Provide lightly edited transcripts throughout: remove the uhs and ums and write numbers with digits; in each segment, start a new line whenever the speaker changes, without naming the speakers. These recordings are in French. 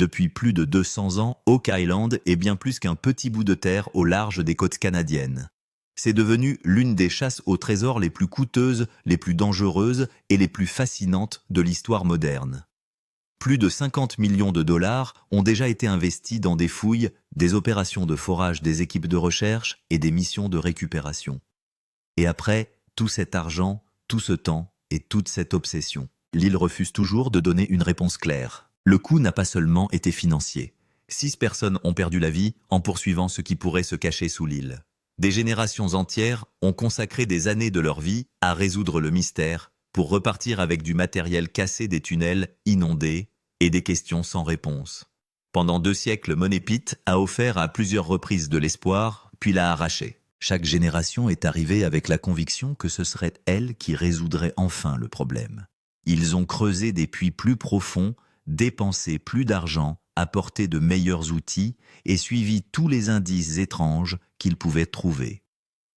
Depuis plus de 200 ans, Oak Island est bien plus qu'un petit bout de terre au large des côtes canadiennes. C'est devenu l'une des chasses au trésor les plus coûteuses, les plus dangereuses et les plus fascinantes de l'histoire moderne. Plus de 50 millions de dollars ont déjà été investis dans des fouilles, des opérations de forage des équipes de recherche et des missions de récupération. Et après, tout cet argent, tout ce temps et toute cette obsession, l'île refuse toujours de donner une réponse claire. Le coût n'a pas seulement été financier. 6 personnes ont perdu la vie en poursuivant ce qui pourrait se cacher sous l'île. Des générations entières ont consacré des années de leur vie à résoudre le mystère pour repartir avec du matériel cassé des tunnels inondés et des questions sans réponse. Pendant 2 siècles, Money Pit a offert à plusieurs reprises de l'espoir, puis l'a arraché. Chaque génération est arrivée avec la conviction que ce serait elle qui résoudrait enfin le problème. Ils ont creusé des puits plus profonds, dépensé plus d'argent, apporté de meilleurs outils et suivi tous les indices étranges qu'ils pouvaient trouver.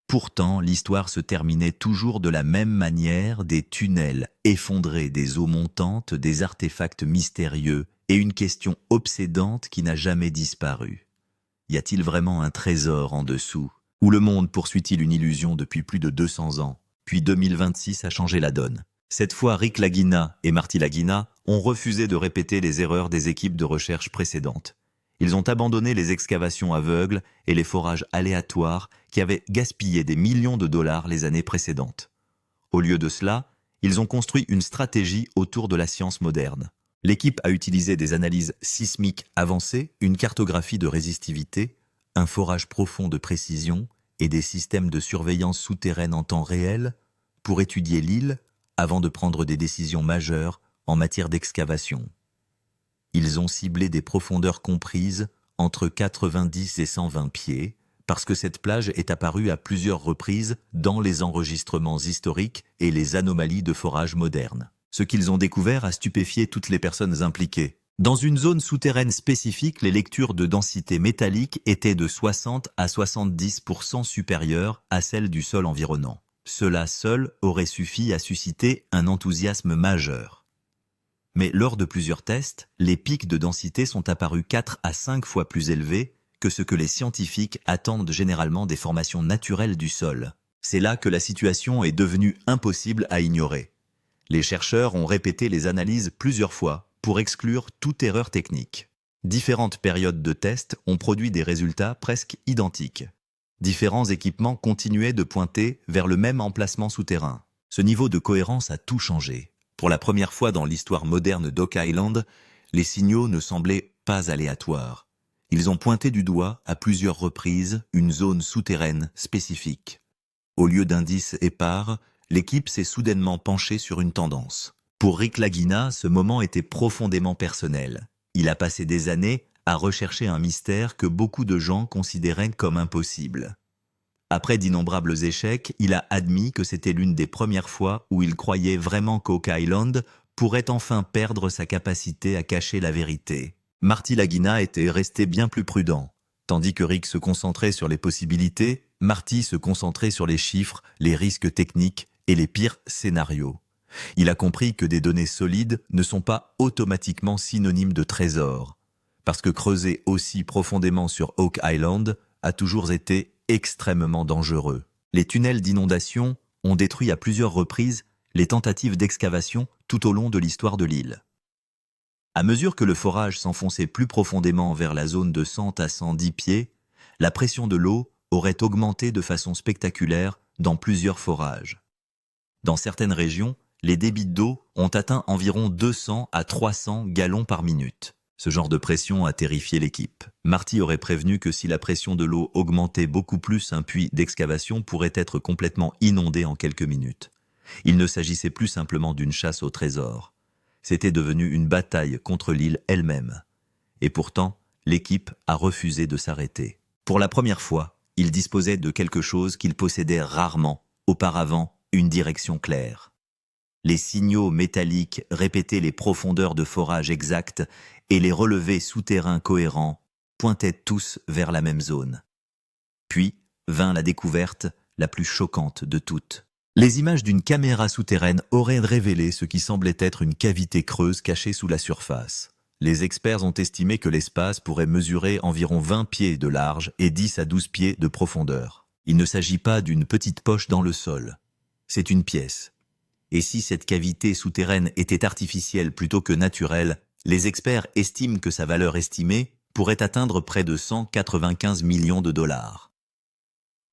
Pourtant, l'histoire se terminait toujours de la même manière, des tunnels effondrés, des eaux montantes, des artefacts mystérieux et une question obsédante qui n'a jamais disparu. Y a-t-il vraiment un trésor en dessous? Ou le monde poursuit-il une illusion depuis plus de 200 ans? Puis 2026 a changé la donne. Cette fois, Rick Lagina et Marty Lagina ont refusé de répéter les erreurs des équipes de recherche précédentes. Ils ont abandonné les excavations aveugles et les forages aléatoires qui avaient gaspillé des millions de dollars les années précédentes. Au lieu de cela, ils ont construit une stratégie autour de la science moderne. L'équipe a utilisé des analyses sismiques avancées, une cartographie de résistivité, un forage profond de précision et des systèmes de surveillance souterraine en temps réel pour étudier l'île avant de prendre des décisions majeures en matière d'excavation. Ils ont ciblé des profondeurs comprises entre 90 et 120 pieds, parce que cette plage est apparue à plusieurs reprises dans les enregistrements historiques et les anomalies de forage modernes. Ce qu'ils ont découvert a stupéfié toutes les personnes impliquées. Dans une zone souterraine spécifique, les lectures de densité métallique étaient de 60 à 70% supérieures à celles du sol environnant. Cela seul aurait suffi à susciter un enthousiasme majeur. Mais lors de plusieurs tests, les pics de densité sont apparus 4 à 5 fois plus élevés que ce que les scientifiques attendent généralement des formations naturelles du sol. C'est là que la situation est devenue impossible à ignorer. Les chercheurs ont répété les analyses plusieurs fois pour exclure toute erreur technique. Différentes périodes de tests ont produit des résultats presque identiques. Différents équipements continuaient de pointer vers le même emplacement souterrain. Ce niveau de cohérence a tout changé. Pour la première fois dans l'histoire moderne d'Oak Island, les signaux ne semblaient pas aléatoires. Ils ont pointé du doigt à plusieurs reprises une zone souterraine spécifique. Au lieu d'indices épars, l'équipe s'est soudainement penchée sur une tendance. Pour Rick Lagina, ce moment était profondément personnel. Il a passé des années à rechercher un mystère que beaucoup de gens considéraient comme impossible. Après d'innombrables échecs, il a admis que c'était l'une des premières fois où il croyait vraiment qu'Oak Island pourrait enfin perdre sa capacité à cacher la vérité. Marty Lagina était resté bien plus prudent. Tandis que Rick se concentrait sur les possibilités, Marty se concentrait sur les chiffres, les risques techniques et les pires scénarios. Il a compris que des données solides ne sont pas automatiquement synonymes de trésors, parce que creuser aussi profondément sur Oak Island a toujours été extrêmement dangereux. Les tunnels d'inondation ont détruit à plusieurs reprises les tentatives d'excavation tout au long de l'histoire de l'île. À mesure que le forage s'enfonçait plus profondément vers la zone de 100 à 110 pieds, la pression de l'eau aurait augmenté de façon spectaculaire dans plusieurs forages. Dans certaines régions, les débits d'eau ont atteint environ 200 à 300 gallons par minute. Ce genre de pression a terrifié l'équipe. Marty aurait prévenu que si la pression de l'eau augmentait beaucoup plus, un puits d'excavation pourrait être complètement inondé en quelques minutes. Il ne s'agissait plus simplement d'une chasse au trésor. C'était devenu une bataille contre l'île elle-même. Et pourtant, l'équipe a refusé de s'arrêter. Pour la première fois, il disposait de quelque chose qu'il possédait rarement, auparavant une direction claire. Les signaux métalliques répétaient les profondeurs de forage exactes et les relevés souterrains cohérents pointaient tous vers la même zone. Puis vint la découverte la plus choquante de toutes. Les images d'une caméra souterraine auraient révélé ce qui semblait être une cavité creuse cachée sous la surface. Les experts ont estimé que l'espace pourrait mesurer environ 20 pieds de large et 10 à 12 pieds de profondeur. Il ne s'agit pas d'une petite poche dans le sol. C'est une pièce. Et si cette cavité souterraine était artificielle plutôt que naturelle, les experts estiment que sa valeur estimée pourrait atteindre près de 195 millions de dollars.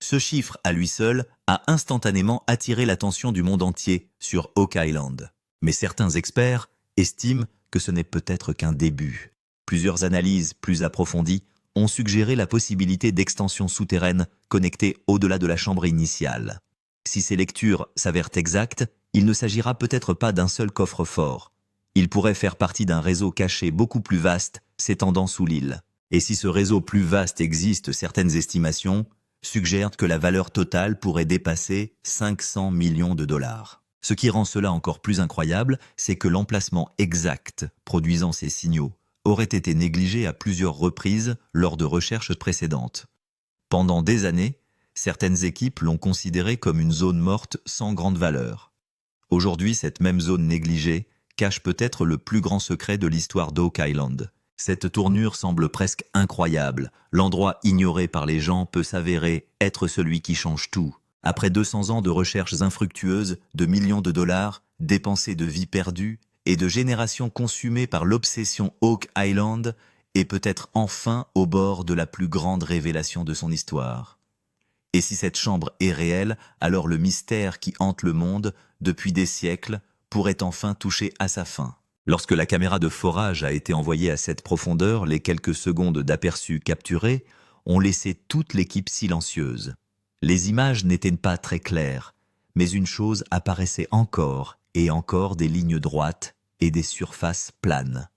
Ce chiffre, à lui seul, a instantanément attiré l'attention du monde entier sur Oak Island. Mais certains experts estiment que ce n'est peut-être qu'un début. Plusieurs analyses plus approfondies ont suggéré la possibilité d'extensions souterraines connectées au-delà de la chambre initiale. Si ces lectures s'avèrent exactes, il ne s'agira peut-être pas d'un seul coffre-fort. Il pourrait faire partie d'un réseau caché beaucoup plus vaste s'étendant sous l'île. Et si ce réseau plus vaste existe, certaines estimations suggèrent que la valeur totale pourrait dépasser 500 millions de dollars. Ce qui rend cela encore plus incroyable, c'est que l'emplacement exact produisant ces signaux aurait été négligé à plusieurs reprises lors de recherches précédentes. Pendant des années, certaines équipes l'ont considéré comme une zone morte sans grande valeur. Aujourd'hui, cette même zone négligée cache peut-être le plus grand secret de l'histoire d'Oak Island. Cette tournure semble presque incroyable. L'endroit ignoré par les gens peut s'avérer être celui qui change tout. Après 200 ans de recherches infructueuses, de millions de dollars, dépensés de vies perdues et de générations consumées par l'obsession Oak Island, est peut-être enfin au bord de la plus grande révélation de son histoire. Et si cette chambre est réelle, alors le mystère qui hante le monde depuis des siècles pourrait enfin toucher à sa fin. Lorsque la caméra de forage a été envoyée à cette profondeur, les quelques secondes d'aperçu capturées ont laissé toute l'équipe silencieuse. Les images n'étaient pas très claires, mais une chose apparaissait encore et encore, des lignes droites et des surfaces planes.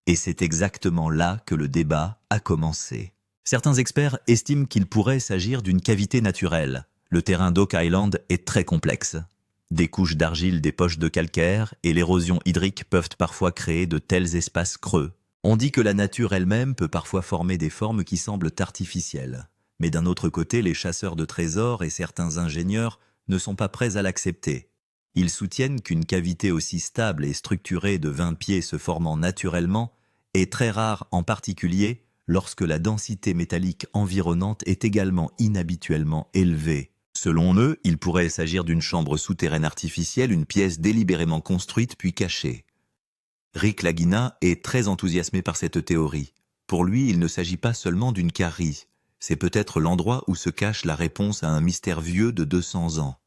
Et c'est exactement là que le débat a commencé. Certains experts estiment qu'il pourrait s'agir d'une cavité naturelle. Le terrain d'Oak Island est très complexe. Des couches d'argile, des poches de calcaire et l'érosion hydrique peuvent parfois créer de tels espaces creux. On dit que la nature elle-même peut parfois former des formes qui semblent artificielles. Mais d'un autre côté, les chasseurs de trésors et certains ingénieurs ne sont pas prêts à l'accepter. Ils soutiennent qu'une cavité aussi stable et structurée de 20 pieds se formant naturellement est très rare, en particulier lorsque la densité métallique environnante est également inhabituellement élevée. Selon eux, il pourrait s'agir d'une chambre souterraine artificielle, une pièce délibérément construite puis cachée. Rick Lagina est très enthousiasmé par cette théorie. Pour lui, il ne s'agit pas seulement d'une carrie. C'est peut-être l'endroit où se cache la réponse à un mystère vieux de 200 ans.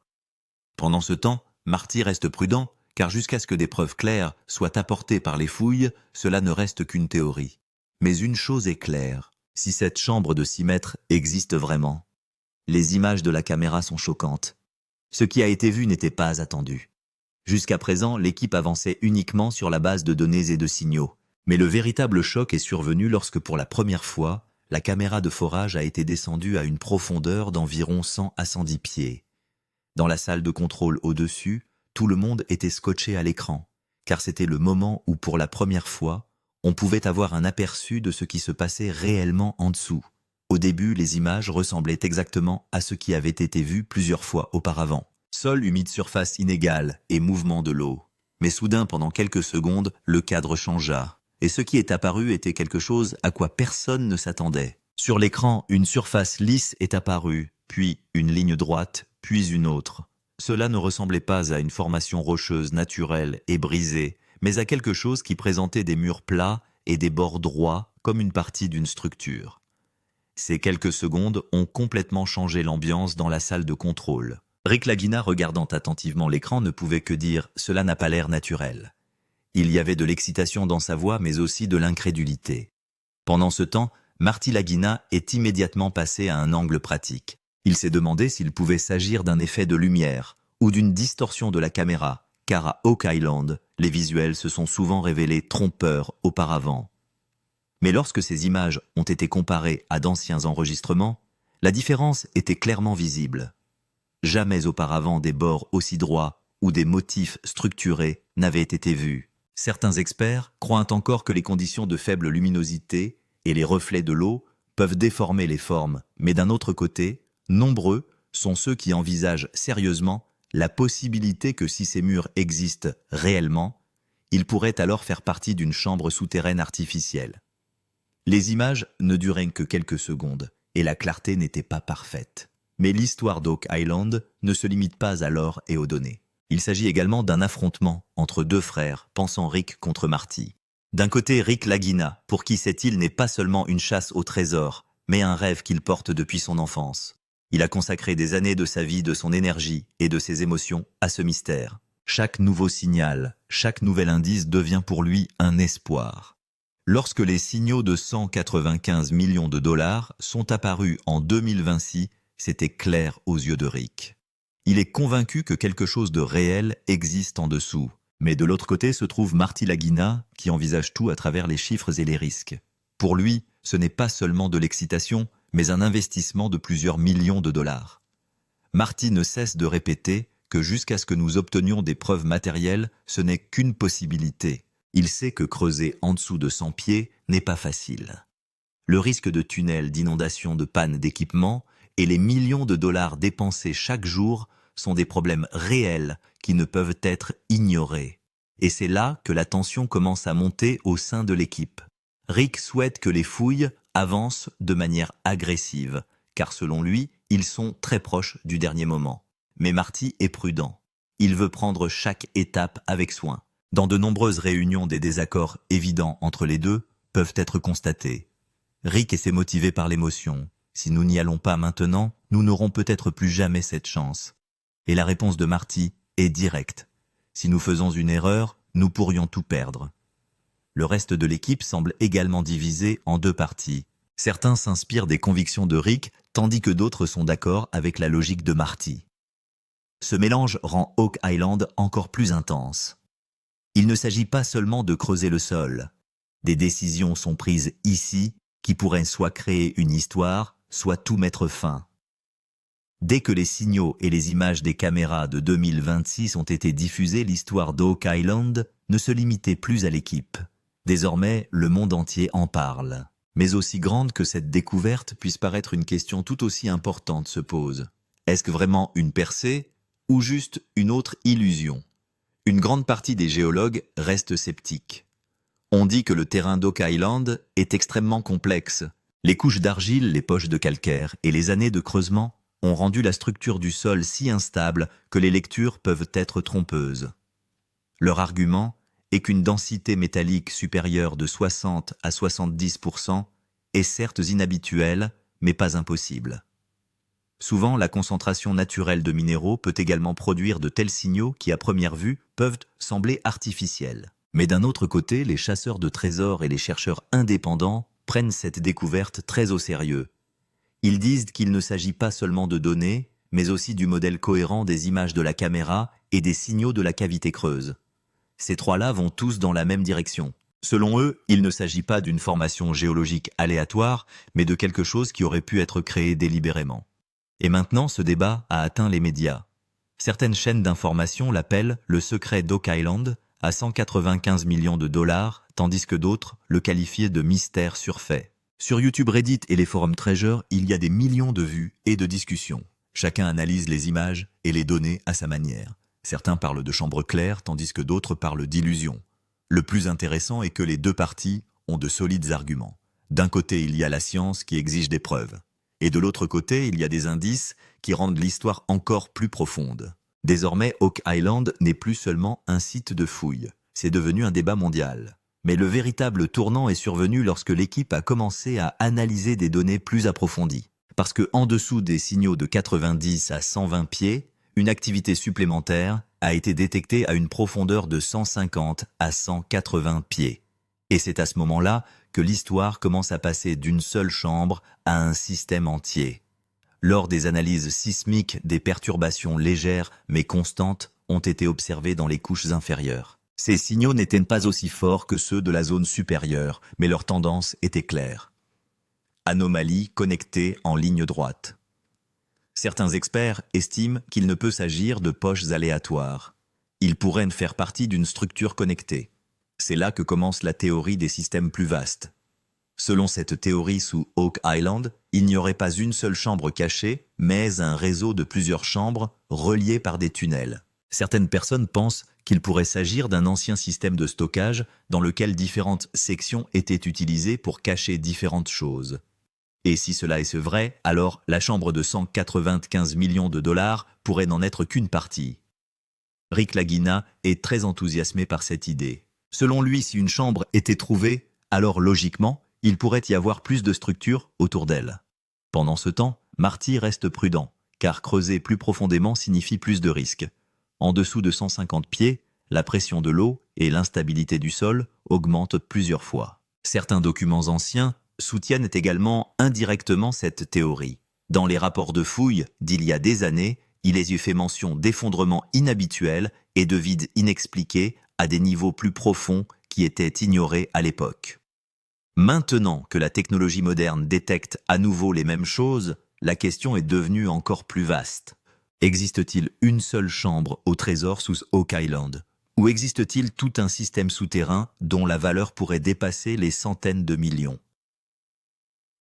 Pendant ce temps, Marty reste prudent, car jusqu'à ce que des preuves claires soient apportées par les fouilles, cela ne reste qu'une théorie. Mais une chose est claire, si cette chambre de 6 mètres existe vraiment, les images de la caméra sont choquantes. Ce qui a été vu n'était pas attendu. Jusqu'à présent, l'équipe avançait uniquement sur la base de données et de signaux. Mais le véritable choc est survenu lorsque, pour la première fois, la caméra de forage a été descendue à une profondeur d'environ 100 à 110 pieds. Dans la salle de contrôle au-dessus, tout le monde était scotché à l'écran, car c'était le moment où, pour la première fois, on pouvait avoir un aperçu de ce qui se passait réellement en dessous. Au début, les images ressemblaient exactement à ce qui avait été vu plusieurs fois auparavant. Sol humide, surface inégale et mouvement de l'eau. Mais soudain, pendant quelques secondes, le cadre changea. Et ce qui est apparu était quelque chose à quoi personne ne s'attendait. Sur l'écran, une surface lisse est apparue, puis une ligne droite, puis une autre. Cela ne ressemblait pas à une formation rocheuse naturelle et brisée, mais à quelque chose qui présentait des murs plats et des bords droits comme une partie d'une structure. Ces quelques secondes ont complètement changé l'ambiance dans la salle de contrôle. Rick Lagina, regardant attentivement l'écran, ne pouvait que dire « cela n'a pas l'air naturel ». Il y avait de l'excitation dans sa voix, mais aussi de l'incrédulité. Pendant ce temps, Marty Lagina est immédiatement passé à un angle pratique. Il s'est demandé s'il pouvait s'agir d'un effet de lumière ou d'une distorsion de la caméra, car à Oak Island, les visuels se sont souvent révélés trompeurs auparavant. Mais lorsque ces images ont été comparées à d'anciens enregistrements, la différence était clairement visible. Jamais auparavant des bords aussi droits ou des motifs structurés n'avaient été vus. Certains experts croient encore que les conditions de faible luminosité et les reflets de l'eau peuvent déformer les formes, mais d'un autre côté, nombreux sont ceux qui envisagent sérieusement la possibilité que si ces murs existent réellement, Il pourrait alors faire partie d'une chambre souterraine artificielle. Les images ne duraient que quelques secondes, et la clarté n'était pas parfaite. Mais l'histoire d'Oak Island ne se limite pas à l'or et aux données. Il s'agit également d'un affrontement entre deux frères, pensant Rick contre Marty. D'un côté, Rick Lagina, pour qui cette île n'est pas seulement une chasse au trésor, mais un rêve qu'il porte depuis son enfance. Il a consacré des années de sa vie, de son énergie et de ses émotions à ce mystère. Chaque nouveau signal, chaque nouvel indice devient pour lui un espoir. Lorsque les signaux de 195 millions de dollars sont apparus en 2026, c'était clair aux yeux de Rick. Il est convaincu que quelque chose de réel existe en dessous. Mais de l'autre côté se trouve Marty Lagina, qui envisage tout à travers les chiffres et les risques. Pour lui, ce n'est pas seulement de l'excitation, mais un investissement de plusieurs millions de dollars. Marty ne cesse de répéter que jusqu'à ce que nous obtenions des preuves matérielles, ce n'est qu'une possibilité. Il sait que creuser en dessous de 100 pieds n'est pas facile. Le risque de tunnels, d'inondations, de pannes d'équipement et les millions de dollars dépensés chaque jour sont des problèmes réels qui ne peuvent être ignorés. Et c'est là que la tension commence à monter au sein de l'équipe. Rick souhaite que les fouilles avancent de manière agressive, car selon lui, ils sont très proches du dernier moment. Mais Marty est prudent. Il veut prendre chaque étape avec soin. Dans de nombreuses réunions, des désaccords évidents entre les deux peuvent être constatés. Rick est motivé par l'émotion. Si nous n'y allons pas maintenant, nous n'aurons peut-être plus jamais cette chance. Et la réponse de Marty est directe. Si nous faisons une erreur, nous pourrions tout perdre. Le reste de l'équipe semble également divisé en deux parties. Certains s'inspirent des convictions de Rick, tandis que d'autres sont d'accord avec la logique de Marty. Ce mélange rend Oak Island encore plus intense. Il ne s'agit pas seulement de creuser le sol. Des décisions sont prises ici qui pourraient soit créer une histoire, soit tout mettre fin. Dès que les signaux et les images des caméras de 2026 ont été diffusés, l'histoire d'Oak Island ne se limitait plus à l'équipe. Désormais, le monde entier en parle. Mais aussi grande que cette découverte puisse paraître, une question tout aussi importante se pose. Est-ce que vraiment une percée ou juste une autre illusion? Une grande partie des géologues restent sceptiques. On dit que le terrain d'Oak Island est extrêmement complexe. Les couches d'argile, les poches de calcaire et les années de creusement ont rendu la structure du sol si instable que les lectures peuvent être trompeuses. Leur argument est qu'une densité métallique supérieure de 60 à 70% est certes inhabituelle, mais pas impossible. Souvent, la concentration naturelle de minéraux peut également produire de tels signaux qui, à première vue, peuvent sembler artificiels. Mais d'un autre côté, les chasseurs de trésors et les chercheurs indépendants prennent cette découverte très au sérieux. Ils disent qu'il ne s'agit pas seulement de données, mais aussi du modèle cohérent des images de la caméra et des signaux de la cavité creuse. Ces trois-là vont tous dans la même direction. Selon eux, il ne s'agit pas d'une formation géologique aléatoire, mais de quelque chose qui aurait pu être créé délibérément. Et maintenant, ce débat a atteint les médias. Certaines chaînes d'information l'appellent le secret d'Oak Island à 195 millions de dollars, tandis que d'autres le qualifiaient de mystère surfait. Sur YouTube, Reddit et les forums Treasure, il y a des millions de vues et de discussions. Chacun analyse les images et les données à sa manière. Certains parlent de chambres claires, tandis que d'autres parlent d'illusions. Le plus intéressant est que les deux parties ont de solides arguments. D'un côté, il y a la science qui exige des preuves. Et de l'autre côté, il y a des indices qui rendent l'histoire encore plus profonde. Désormais, Oak Island n'est plus seulement un site de fouilles. C'est devenu un débat mondial. Mais le véritable tournant est survenu lorsque l'équipe a commencé à analyser des données plus approfondies. Parce que en dessous des signaux de 90 à 120 pieds, une activité supplémentaire a été détectée à une profondeur de 150 à 180 pieds. Et c'est à ce moment-là que l'histoire commence à passer d'une seule chambre à un système entier. Lors des analyses sismiques, des perturbations légères mais constantes ont été observées dans les couches inférieures. Ces signaux n'étaient pas aussi forts que ceux de la zone supérieure, mais leur tendance était claire. Anomalie connectée en ligne droite. Certains experts estiment qu'il ne peut s'agir de poches aléatoires. Ils pourraient faire partie d'une structure connectée. C'est là que commence la théorie des systèmes plus vastes. Selon cette théorie, sous Oak Island, il n'y aurait pas une seule chambre cachée, mais un réseau de plusieurs chambres reliées par des tunnels. Certaines personnes pensent qu'il pourrait s'agir d'un ancien système de stockage dans lequel différentes sections étaient utilisées pour cacher différentes choses. Et si cela est vrai, alors la chambre de 195 millions de dollars pourrait n'en être qu'une partie. Rick Lagina est très enthousiasmé par cette idée. Selon lui, si une chambre était trouvée, alors logiquement, il pourrait y avoir plus de structures autour d'elle. Pendant ce temps, Marty reste prudent, car creuser plus profondément signifie plus de risques. En dessous de 150 pieds, la pression de l'eau et l'instabilité du sol augmentent plusieurs fois. Certains documents anciens soutiennent également indirectement cette théorie. Dans les rapports de fouilles d'il y a des années, il est fait mention d'effondrements inhabituels et de vides inexpliqués à des niveaux plus profonds qui étaient ignorés à l'époque. Maintenant que la technologie moderne détecte à nouveau les mêmes choses, la question est devenue encore plus vaste. Existe-t-il une seule chambre au trésor sous Oak Island? Ou existe-t-il tout un système souterrain dont la valeur pourrait dépasser les centaines de millions?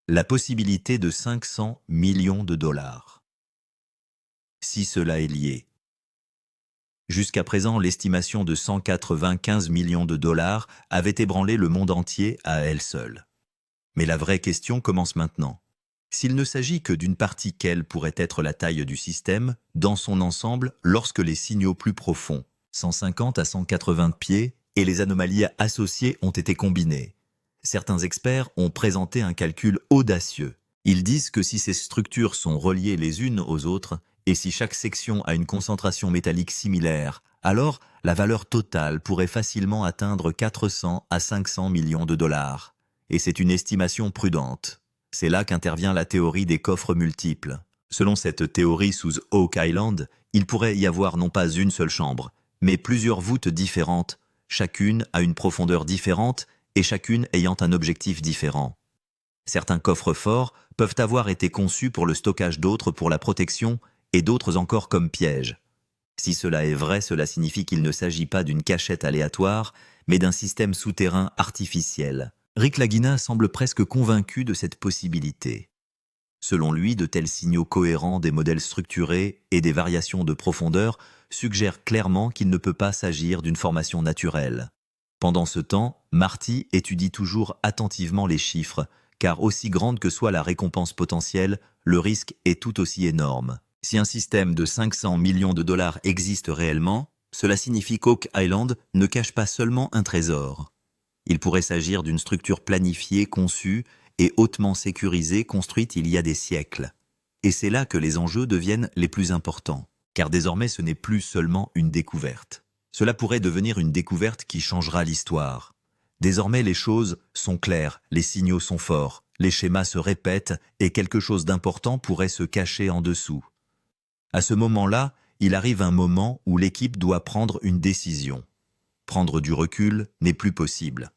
La possibilité de 500 millions de dollars. Si cela est lié. Jusqu'à présent, l'estimation de 195 millions de dollars avait ébranlé le monde entier à elle seule. Mais la vraie question commence maintenant. S'il ne s'agit que d'une partie, quelle pourrait être la taille du système, dans son ensemble, lorsque les signaux plus profonds, 150 à 180 pieds, et les anomalies associées ont été combinés? Certains experts ont présenté un calcul audacieux. Ils disent que si ces structures sont reliées les unes aux autres, et si chaque section a une concentration métallique similaire, alors la valeur totale pourrait facilement atteindre 400 à 500 millions de dollars. Et c'est une estimation prudente. C'est là qu'intervient la théorie des coffres multiples. Selon cette théorie sous Oak Island, il pourrait y avoir non pas une seule chambre, mais plusieurs voûtes différentes, chacune à une profondeur différente et chacune ayant un objectif différent. Certains coffres forts peuvent avoir été conçus pour le stockage, d'autres pour la protection et d'autres encore comme pièges. Si cela est vrai, cela signifie qu'il ne s'agit pas d'une cachette aléatoire, mais d'un système souterrain artificiel. Rick Lagina semble presque convaincu de cette possibilité. Selon lui, de tels signaux cohérents des modèles structurés et des variations de profondeur suggèrent clairement qu'il ne peut pas s'agir d'une formation naturelle. Pendant ce temps, Marty étudie toujours attentivement les chiffres, car aussi grande que soit la récompense potentielle, le risque est tout aussi énorme. Si un système de 500 millions de dollars existe réellement, cela signifie qu'Oak Island ne cache pas seulement un trésor. Il pourrait s'agir d'une structure planifiée, conçue et hautement sécurisée, construite il y a des siècles. Et c'est là que les enjeux deviennent les plus importants, car désormais ce n'est plus seulement une découverte. Cela pourrait devenir une découverte qui changera l'histoire. Désormais les choses sont claires, les signaux sont forts, les schémas se répètent et quelque chose d'important pourrait se cacher en dessous. À ce moment-là, il arrive un moment où l'équipe doit prendre une décision. Prendre du recul n'est plus possible.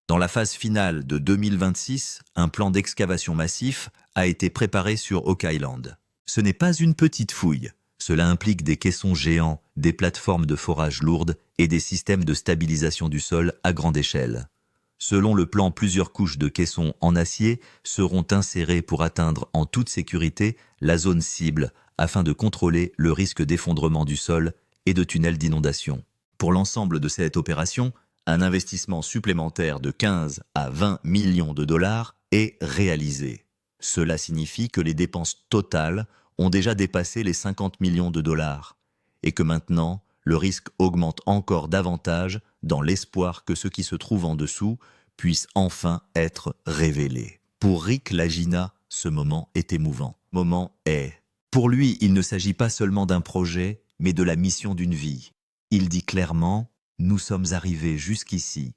Dans la phase finale de 2026, un plan d'excavation massif a été préparé sur Oak Island. Ce n'est pas une petite fouille. Cela implique des caissons géants, des plateformes de forage lourdes et des systèmes de stabilisation du sol à grande échelle. Selon le plan, plusieurs couches de caissons en acier seront insérées pour atteindre en toute sécurité la zone cible afin de contrôler le risque d'effondrement du sol et de tunnels d'inondation. Pour l'ensemble de cette opération, un investissement supplémentaire de 15 à 20 millions de dollars est réalisé. Cela signifie que les dépenses totales ont déjà dépassé les 50 millions de dollars et que maintenant, le risque augmente encore davantage dans l'espoir que ce qui se trouve en dessous puisse enfin être révélé. Pour Rick Lagina, ce moment est émouvant. Moment est. Pour lui, il ne s'agit pas seulement d'un projet, mais de la mission d'une vie. Il dit clairement « Nous sommes arrivés jusqu'ici.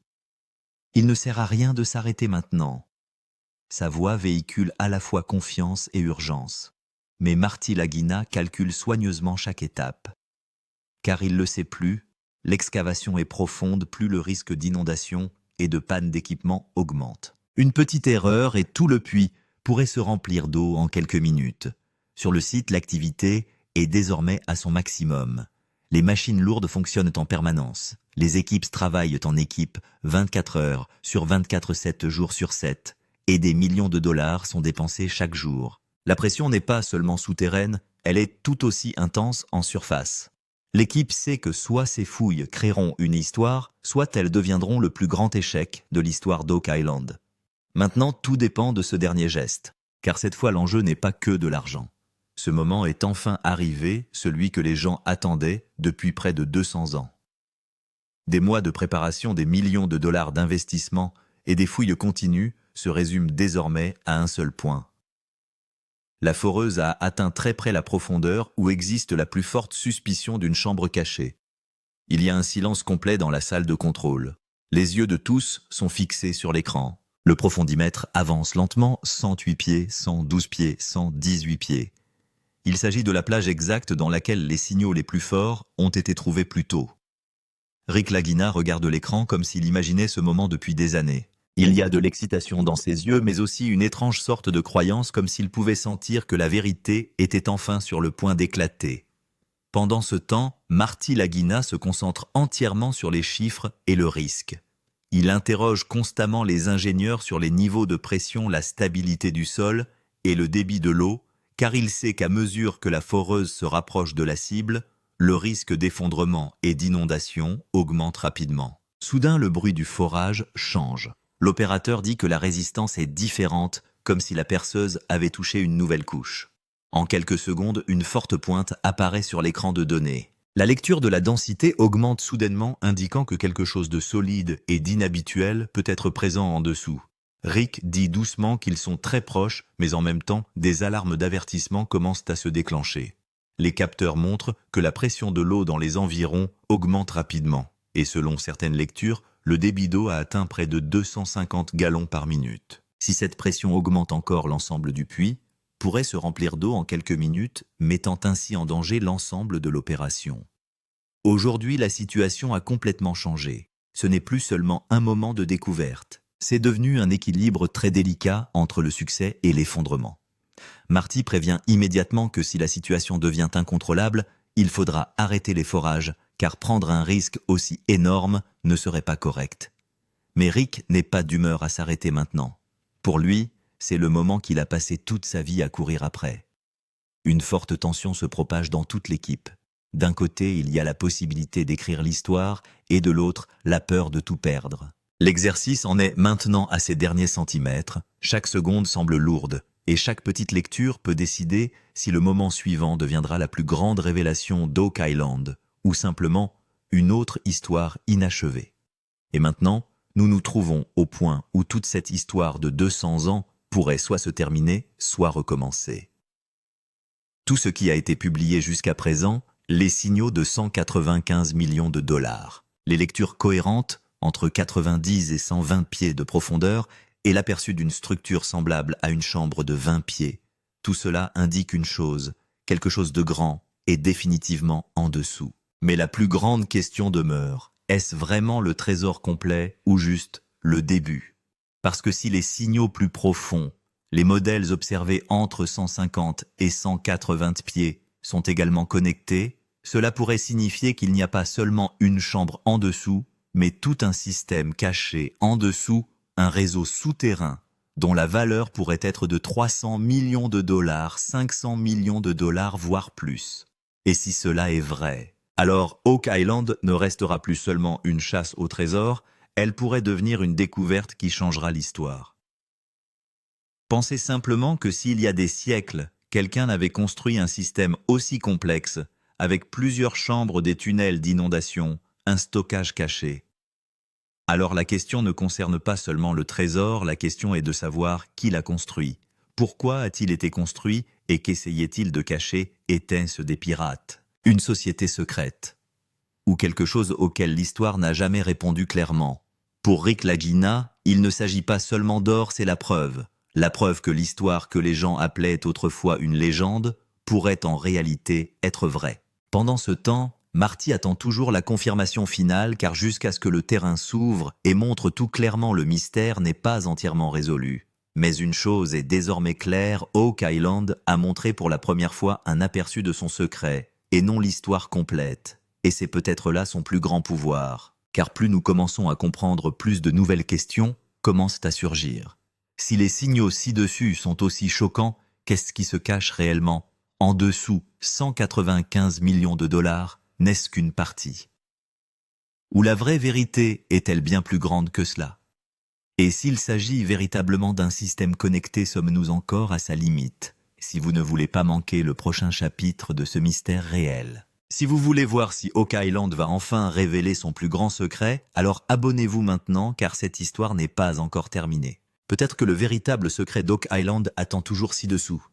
Il ne sert à rien de s'arrêter maintenant. » Sa voix véhicule à la fois confiance et urgence. Mais Marty Lagina calcule soigneusement chaque étape. Car il le sait plus, l'excavation est profonde, plus le risque d'inondation et de panne d'équipement augmente. Une petite erreur et tout le puits pourrait se remplir d'eau en quelques minutes. Sur le site, l'activité est désormais à son maximum. Les machines lourdes fonctionnent en permanence. Les équipes travaillent en équipe 24 heures sur 24, 7 jours sur 7. Et des millions de dollars sont dépensés chaque jour. La pression n'est pas seulement souterraine, elle est tout aussi intense en surface. L'équipe sait que soit ces fouilles créeront une histoire, soit elles deviendront le plus grand échec de l'histoire d'Oak Island. Maintenant, tout dépend de ce dernier geste, car cette fois l'enjeu n'est pas que de l'argent. Ce moment est enfin arrivé, celui que les gens attendaient depuis près de 200 ans. Des mois de préparation, des millions de dollars d'investissement et des fouilles continues se résument désormais à un seul point. La foreuse a atteint très près la profondeur où existe la plus forte suspicion d'une chambre cachée. Il y a un silence complet dans la salle de contrôle. Les yeux de tous sont fixés sur l'écran. Le profondimètre avance lentement, 108 pieds, 112 pieds, 118 pieds. Il s'agit de la plage exacte dans laquelle les signaux les plus forts ont été trouvés plus tôt. Rick Lagina regarde l'écran comme s'il imaginait ce moment depuis des années. Il y a de l'excitation dans ses yeux, mais aussi une étrange sorte de croyance comme s'il pouvait sentir que la vérité était enfin sur le point d'éclater. Pendant ce temps, Marty Lagina se concentre entièrement sur les chiffres et le risque. Il interroge constamment les ingénieurs sur les niveaux de pression, la stabilité du sol et le débit de l'eau, car il sait qu'à mesure que la foreuse se rapproche de la cible, le risque d'effondrement et d'inondation augmente rapidement. Soudain, le bruit du forage change. L'opérateur dit que la résistance est différente, comme si la perceuse avait touché une nouvelle couche. En quelques secondes, une forte pointe apparaît sur l'écran de données. La lecture de la densité augmente soudainement, indiquant que quelque chose de solide et d'inhabituel peut être présent en dessous. Rick dit doucement qu'ils sont très proches, mais en même temps, des alarmes d'avertissement commencent à se déclencher. Les capteurs montrent que la pression de l'eau dans les environs augmente rapidement, et selon certaines lectures, le débit d'eau a atteint près de 250 gallons par minute. Si cette pression augmente encore, l'ensemble du puits pourrait se remplir d'eau en quelques minutes, mettant ainsi en danger l'ensemble de l'opération. Aujourd'hui, la situation a complètement changé. Ce n'est plus seulement un moment de découverte. C'est devenu un équilibre très délicat entre le succès et l'effondrement. Marty prévient immédiatement que si la situation devient incontrôlable, il faudra arrêter les forages, car prendre un risque aussi énorme ne serait pas correct. Mais Rick n'est pas d'humeur à s'arrêter maintenant. Pour lui, c'est le moment qu'il a passé toute sa vie à courir après. Une forte tension se propage dans toute l'équipe. D'un côté, il y a la possibilité d'écrire l'histoire, et de l'autre, la peur de tout perdre. L'exercice en est maintenant à ses derniers centimètres, chaque seconde semble lourde, et chaque petite lecture peut décider si le moment suivant deviendra la plus grande révélation d'Oak Island, ou simplement une autre histoire inachevée. Et maintenant, nous nous trouvons au point où toute cette histoire de 200 ans pourrait soit se terminer, soit recommencer. Tout ce qui a été publié jusqu'à présent, les signaux de 195 millions de dollars, les lectures cohérentes entre 90 et 120 pieds de profondeur et l'aperçu d'une structure semblable à une chambre de 20 pieds, tout cela indique une chose, quelque chose de grand et définitivement en dessous. Mais la plus grande question demeure, est-ce vraiment le trésor complet ou juste le début? Parce que si les signaux plus profonds, les modèles observés entre 150 et 180 pieds sont également connectés, cela pourrait signifier qu'il n'y a pas seulement une chambre en dessous, mais tout un système caché en dessous, un réseau souterrain dont la valeur pourrait être de 300 millions de dollars, 500 millions de dollars, voire plus. Et si cela est vrai, alors Oak Island ne restera plus seulement une chasse au trésor, elle pourrait devenir une découverte qui changera l'histoire. Pensez simplement que s'il y a des siècles, quelqu'un avait construit un système aussi complexe, avec plusieurs chambres, des tunnels d'inondation, un stockage caché. Alors la question ne concerne pas seulement le trésor, la question est de savoir qui l'a construit. Pourquoi a-t-il été construit et qu'essayait-il de cacher? Était-ce des pirates? Une société secrète? Ou quelque chose auquel l'histoire n'a jamais répondu clairement? Pour Rick Lagina, il ne s'agit pas seulement d'or, c'est la preuve. La preuve que l'histoire que les gens appelaient autrefois une légende pourrait en réalité être vraie. Pendant ce temps, Marty attend toujours la confirmation finale car jusqu'à ce que le terrain s'ouvre et montre tout clairement le mystère n'est pas entièrement résolu. Mais une chose est désormais claire, Oak Island a montré pour la première fois un aperçu de son secret, et non l'histoire complète. Et c'est peut-être là son plus grand pouvoir. Car plus nous commençons à comprendre, plus de nouvelles questions commencent à surgir. Si les signaux ci-dessus sont aussi choquants, qu'est-ce qui se cache réellement en dessous? 195 millions de dollars, n'est-ce qu'une partie? Ou la vraie vérité est-elle bien plus grande que cela? Et s'il s'agit véritablement d'un système connecté, sommes-nous encore à sa limite? Si vous ne voulez pas manquer le prochain chapitre de ce mystère réel. Si vous voulez voir si Oak Island va enfin révéler son plus grand secret, alors abonnez-vous maintenant car cette histoire n'est pas encore terminée. Peut-être que le véritable secret d'Oak Island attend toujours ci-dessous.